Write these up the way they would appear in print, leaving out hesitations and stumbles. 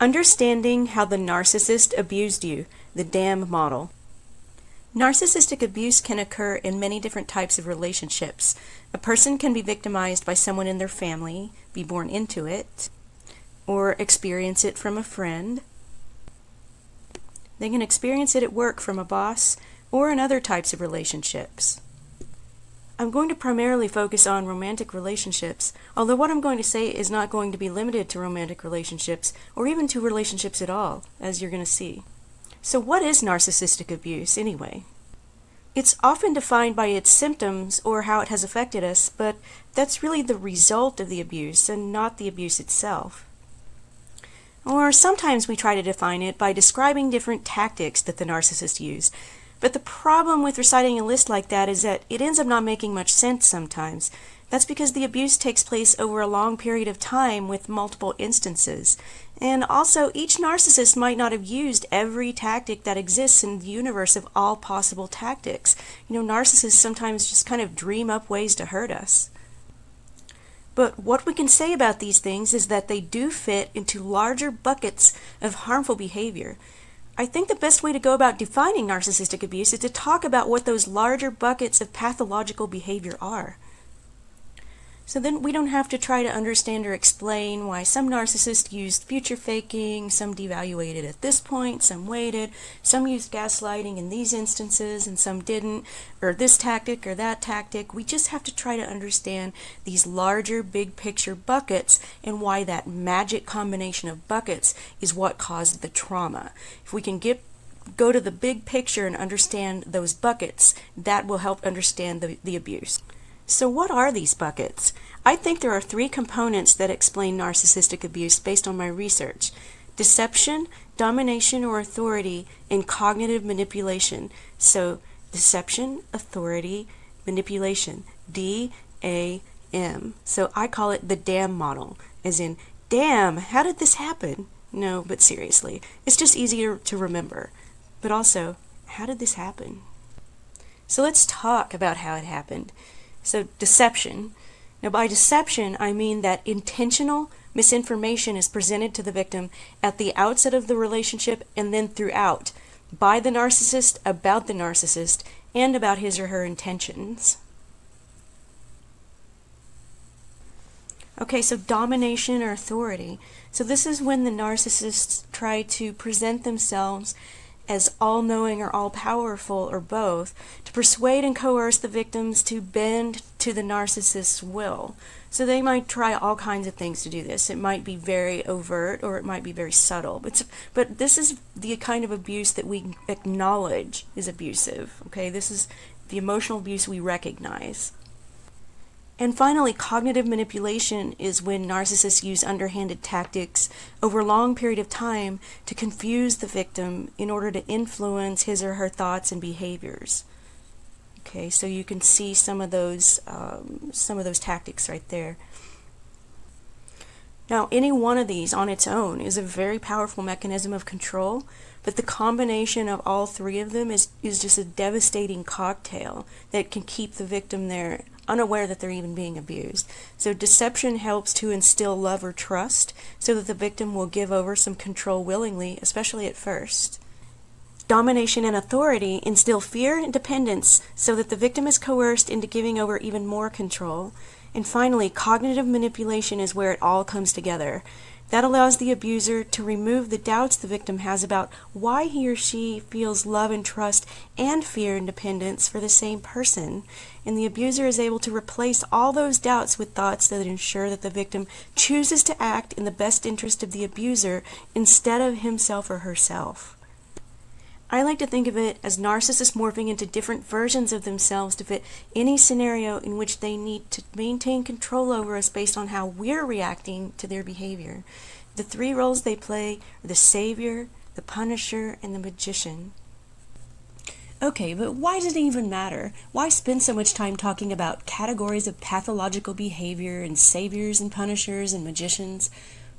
Understanding how the narcissist abused you, the DAM model. Narcissistic abuse can occur in many different types of relationships. A person can be victimized by someone in their family, be born into it, or experience it from a friend. They can experience it at work from a boss, or in other types of relationships. I'm going to primarily focus on romantic relationships, although what I'm going to say is not going to be limited to romantic relationships, or even to relationships at all, as you're going to see. So what is narcissistic abuse, anyway? It's often defined by its symptoms or how it has affected us, but that's really the result of the abuse and not the abuse itself. Or sometimes we try to define it by describing different tactics that the narcissist used. But the problem with reciting a list like that is that it ends up not making much sense sometimes. That's because the abuse takes place over a long period of time with multiple instances. And also, each narcissist might not have used every tactic that exists in the universe of all possible tactics. Narcissists sometimes just kind of dream up ways to hurt us. But what we can say about these things is that they do fit into larger buckets of harmful behavior. I think the best way to go about defining narcissistic abuse is to talk about what those larger buckets of pathological behavior are. So then we don't have to try to understand or explain why some narcissists used future faking, some devaluated at this point, some waited, some used gaslighting in these instances and some didn't, or this tactic or that tactic. We just have to try to understand these larger big picture buckets and why that magic combination of buckets is what caused the trauma. If we can go to the big picture and understand those buckets, that will help understand the abuse. So what are these buckets? I think there are three components that explain narcissistic abuse based on my research: deception, domination or authority, and cognitive manipulation. So deception, authority, manipulation, D-A-M. So I call it the DAM model, as in, damn, how did this happen? No, but seriously, it's just easier to remember. But also, how did this happen? So let's talk about how it happened. So deception. Now by deception, I mean that intentional misinformation is presented to the victim at the outset of the relationship and then throughout by the narcissist about the narcissist and about his or her intentions. Okay, so domination or authority. So this is when the narcissists try to present themselves as all-knowing or all-powerful or both, to persuade and coerce the victims to bend to the narcissist's will. So they might try all kinds of things to do this. It might be very overt or it might be very subtle. But this is the kind of abuse that we acknowledge is abusive. Okay, this is the emotional abuse we recognize. And finally, cognitive manipulation is when narcissists use underhanded tactics over a long period of time to confuse the victim in order to influence his or her thoughts and behaviors. Okay, so you can see some of those tactics right there. Now, any one of these on its own is a very powerful mechanism of control, but the combination of all three of them is just a devastating cocktail that can keep the victim there unaware that they're even being abused. So deception helps to instill love or trust so that the victim will give over some control willingly, especially at first. Domination and authority instill fear and dependence so that the victim is coerced into giving over even more control. And finally, cognitive manipulation is where it all comes together. That allows the abuser to remove the doubts the victim has about why he or she feels love and trust and fear and dependence for the same person. And the abuser is able to replace all those doubts with thoughts that ensure that the victim chooses to act in the best interest of the abuser instead of himself or herself. I like to think of it as narcissists morphing into different versions of themselves to fit any scenario in which they need to maintain control over us based on how we're reacting to their behavior. The three roles they play are the savior, the punisher, and the magician. Okay, but why does it even matter? Why spend so much time talking about categories of pathological behavior and saviors and punishers and magicians?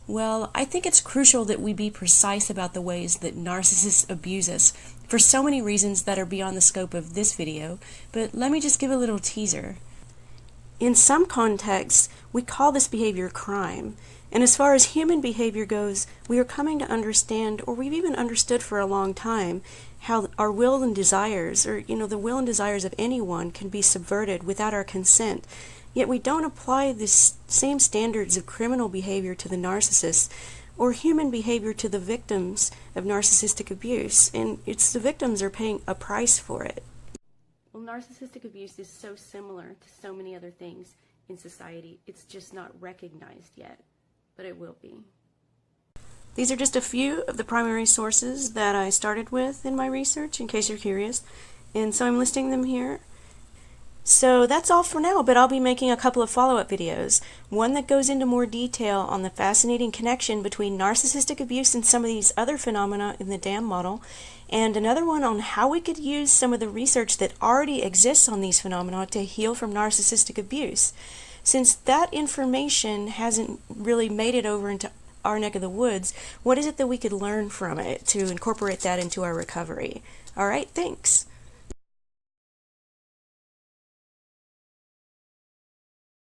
Well, I think it's crucial that we be precise about the ways that narcissists abuse us for so many reasons that are beyond the scope of this video, but let me just give a little teaser. In some contexts, we call this behavior crime. And as far as human behavior goes, we are coming to understand, or we've even understood for a long time, how our will and desires, or the will and desires of anyone can be subverted without our consent. Yet we don't apply the same standards of criminal behavior to the narcissist or human behavior to the victims of narcissistic abuse, and it's the victims are paying a price for it. Well, narcissistic abuse is so similar to so many other things in society, it's just not recognized yet, but it will be. These are just a few of the primary sources that I started with in my research, in case you're curious, and so I'm listing them here. So that's all for now, but I'll be making a couple of follow-up videos. One that goes into more detail on the fascinating connection between narcissistic abuse and some of these other phenomena in the DAM model, and another one on how we could use some of the research that already exists on these phenomena to heal from narcissistic abuse. Since that information hasn't really made it over into our neck of the woods, what is it that we could learn from it to incorporate that into our recovery? All right, thanks.